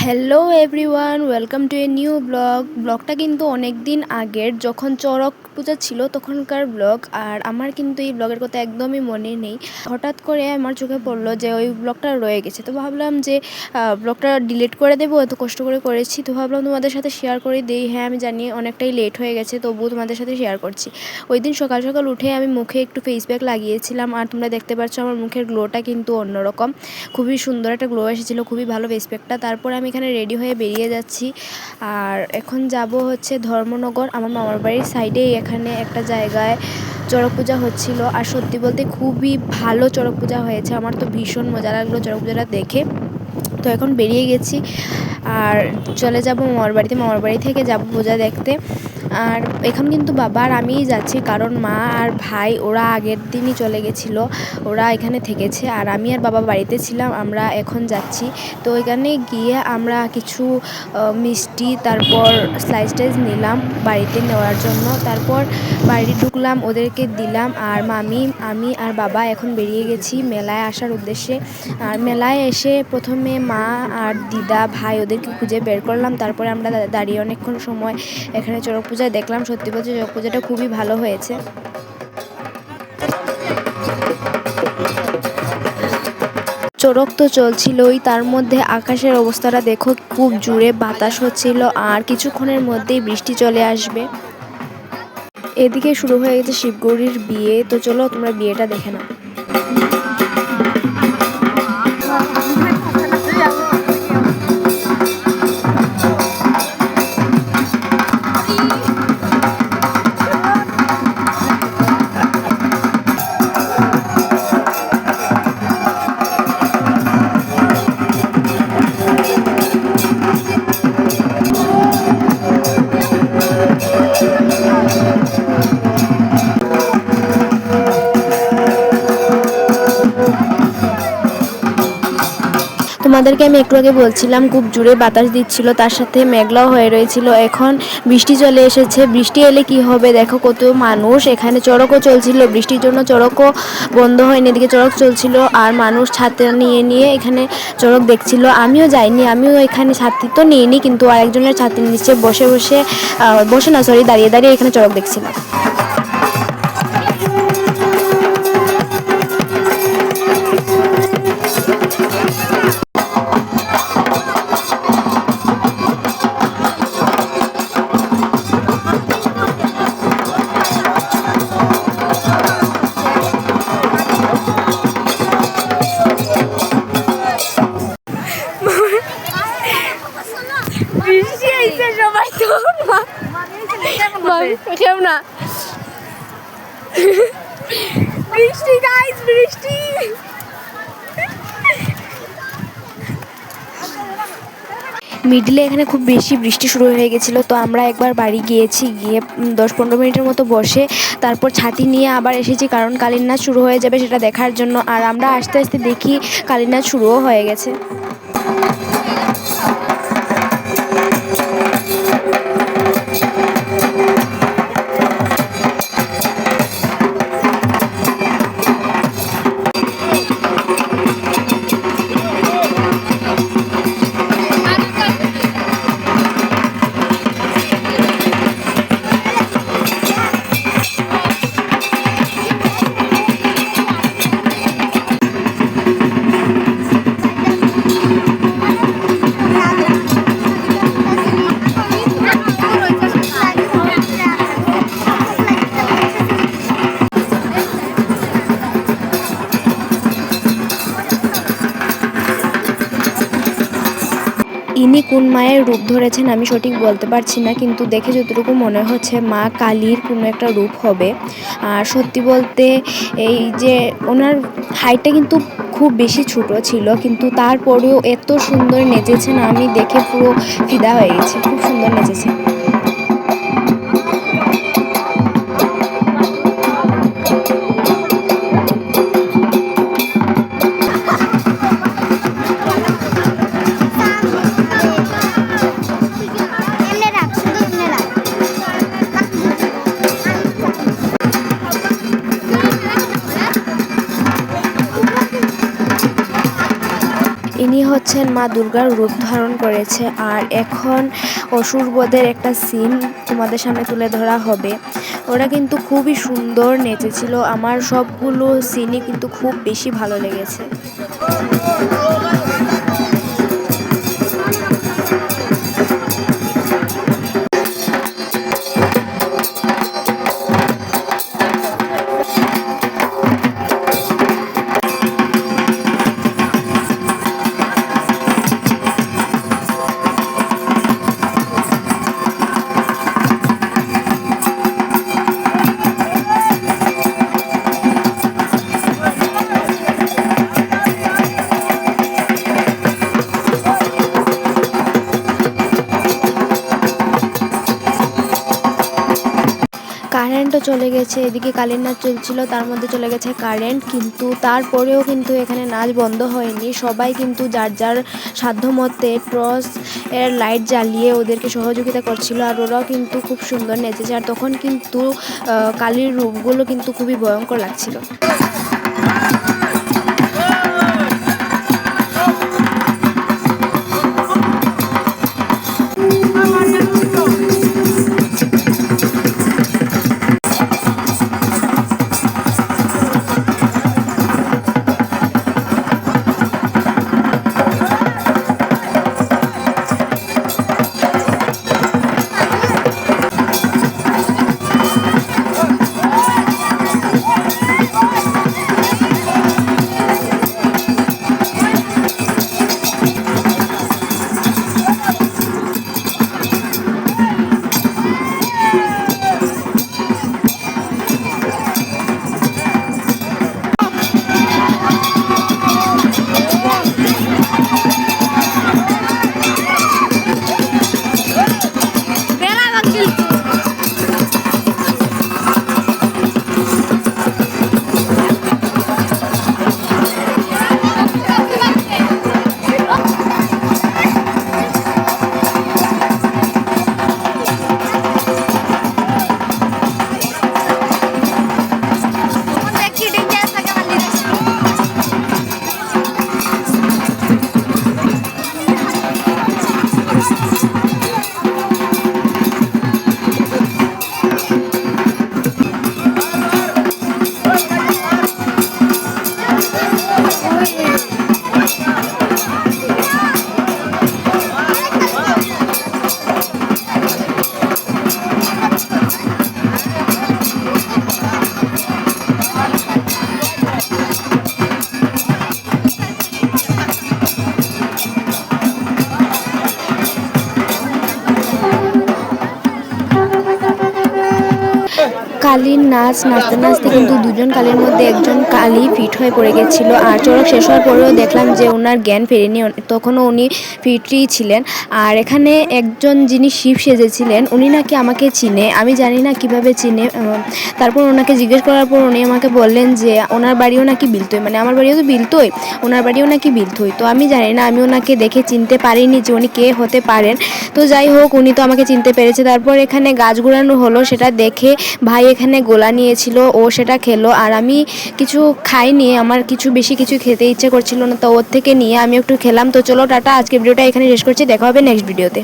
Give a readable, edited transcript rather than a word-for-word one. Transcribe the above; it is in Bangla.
Hello everyone, welcome to a new ব্লগটা কিন্তু অনেক দিন আগের, যখন চড়ক পূজা ছিল তখনকার ব্লগ। আর আমার কিন্তু এই ব্লগের কথা একদমই মনে নেই। হঠাৎ করে আমার চোখে পড়লো যে ওই ব্লগটা রয়ে গেছে, তো ভাবলাম যে ব্লগটা ডিলিট করে দেবো, এত কষ্ট করে করেছি, তো ভাবলাম তোমাদের সাথে শেয়ার করে দিই। হ্যাঁ, আমি জানি অনেকটাই লেট হয়ে গেছে, তবুও তোমাদের সাথে শেয়ার করছি। ওই দিন সকাল সকাল উঠে আমি মুখে একটু ফেস প্যাক লাগিয়েছিলাম, আর তোমরা দেখতে পাচ্ছ আমার মুখের গ্লোটা কিন্তু অন্যরকম, খুবই সুন্দর একটা গ্লো এসেছিলো, খুবই ভালো ফেস প্যাকটা। তারপর আমি এখানে রেডি হয়ে বেরিয়ে যাচ্ছি, আর এখন যাব হচ্ছে ধর্মনগর, আমার মামার বাড়ির সাইডেই এখানে একটা জায়গায় চড়ক পূজা হচ্ছিল। আর সত্যি বলতে খুবই ভালো চড়ক পূজা হয়েছে, আমার তো ভীষণ মজা লাগলো চড়ক পূজাটা দেখে। তো এখন বেরিয়ে গেছি আর চলে যাব মামার বাড়িতে, মামার বাড়ি থেকে যাব পূজা দেখতে। আর এখন কিন্তু বাবা আর আমিই যাচ্ছি, কারণ মা আর ভাই ওরা আগের দিনই চলে গেছিলো, ওরা এখানে থেকেছে, আর আমি আর বাবা বাড়িতে ছিলাম। আমরা এখন যাচ্ছি, তো এখানে গিয়ে আমরা কিছু মিষ্টি তারপর স্লাইস টাইস নিলাম বাড়িতে নেওয়ার জন্য। তারপর বাড়ি ঢুকলাম, ওদেরকে দিলাম, আর আমি আর বাবা এখন বেরিয়ে গেছি মেলায় আসার উদ্দেশ্যে। আর মেলায় এসে প্রথমে মা আর দিদা ভাই ওদেরকে খুঁজে বের করলাম, তারপরে আমরা দাঁড়িয়ে অনেকক্ষণ সময় এখানে চড়ক পূজায় দেখলাম। সত্যি বলতে চড়ক পূজাটা খুবই ভালো হয়েছে। চড়ক তো চলছিলই, তার মধ্যে আকাশের অবস্থাটা দেখো, খুব জোরে বাতাস হচ্ছিল, আর কিছুক্ষণের মধ্যেই বৃষ্টি চলে আসবে। এদিকে শুরু হয়ে গেছে শিবগৌরীর বিয়ে, তো চলো তোমরা বিয়েটা দেখে নাও। তোমাদেরকে আমি একটু আগে বলছিলাম খুব জোরে বাতাস দিচ্ছিল, তার সাথে মেঘলাও হয়ে রয়েছিল। এখন বৃষ্টি চলে এসেছে, বৃষ্টি এলে কি হবে দেখো, কত মানুষ। এখানে চড়কও চলছিল, বৃষ্টির জন্য চড়কও বন্ধ হয়নি, এদিকে চড়ক চলছিল, আর মানুষ ছাতা নিয়ে নিয়ে এখানে চড়ক দেখছিল। আমিও যাইনি, আমিও এখানে ছাতি তো নিইনি, কিন্তু আরেকজনের ছাতির নিচে বসে না সরি দাঁড়িয়ে দাঁড়িয়ে এখানে চড়ক দেখছিলাম। বৃষ্টি আইছে, সবাই তো কেউ না, বৃষ্টি গাইস, বৃষ্টি। মিডলে এখানে খুব বেশি বৃষ্টি শুরু হয়ে গেছিলো, তো আমরা একবার বাড়ি গিয়েছি, গিয়ে 10-15 মিনিটের মতো বসে তারপর ছাতি নিয়ে আবার এসেছি, কারণ কালীর নাচ শুরু হয়ে যাবে সেটা দেখার জন্য। আর আমরা আস্তে আস্তে দেখি কালীর নাচ শুরুও হয়ে গেছে। ইনি কোন মায়ের রূপ ধরেছেন আমি সঠিক বলতে পারছি না, কিন্তু দেখে যতটুকু মনে হচ্ছে মা কালীর কোনো একটা রূপ হবে। আর সত্যি বলতে এই যে ওনার হাইটটা কিন্তু খুব বেশি ছোট ছিল, কিন্তু তারপরেও এত সুন্দর নেচেছেন, আমি দেখে পুরো ফিদা হয়ে গেছি, খুব সুন্দর নেচেছে। হচ্ছেন মা দুর্গার রূপ ধারণ করেছে, আর এখন অসুরবধের একটা সিন তোমাদের সামনে তুলে ধরা হবে। ওরা কিন্তু খুবই সুন্দর নেচেছিল, আমার সবগুলো সিনই কিন্তু খুব বেশি ভালো লেগেছে। কারেন্টও চলে গেছে, এদিকে কালীর নাচ চলছিল, তার মধ্যে চলে গেছে কারেন্ট, কিন্তু তারপরেও কিন্তু এখানে নাচ বন্ধ হয়নি। সবাই কিন্তু যার যার সাধ্যমতে টর্চ এর লাইট জ্বালিয়ে ওদেরকে সহযোগিতা করছিল, আর ওরাও কিন্তু খুব সুন্দর নেচেছে। আর তখন কিন্তু কালীর রূপগুলো কিন্তু খুবই ভয়ঙ্কর লাগছিল। কালীর নাচ নাচতে নাচতে কিন্তু দুজন কালীর মধ্যে একজন কালী ফিট হয়ে পড়ে গেছিলো, আর চড়ক শেষ হওয়ার পরেও দেখলাম যে ওনার জ্ঞান ফেরেনি, তখনও উনি ফিটই ছিলেন। আর এখানে একজন যিনি শিব সেজেছিলেন উনি নাকি আমাকে চিনে, আমি জানি না কিভাবে চিনে। তারপর ওনাকে জিজ্ঞেস করার পর উনি আমাকে বললেন যে ওনার বাড়িও নাকি বিলতোই, মানে আমার বাড়িও তো বিলতোই, ওনার বাড়িও নাকি বিলতোই। তো আমি জানি না, আমি ওনাকে দেখে চিনতে পারিনি যে উনি কে হতে পারেন। তো যাই হোক, উনি তো আমাকে চিনতে পেরেছে। তারপর এখানে গাছ ঘোরানো হলো, সেটা দেখে ভাই এখানে গোলা নিয়েছিল, ও সেটা খেলো, আর আমি কিছু খাইনি, আমার বেশি কিছু খেতে ইচ্ছে করছিল না, তো ওর থেকে নিয়ে আমি একটু খেলাম। তো চলো টাটা, আজকে ভিডিওটা এখানে শেষ করছি, দেখা হবে নেক্সট ভিডিওতে।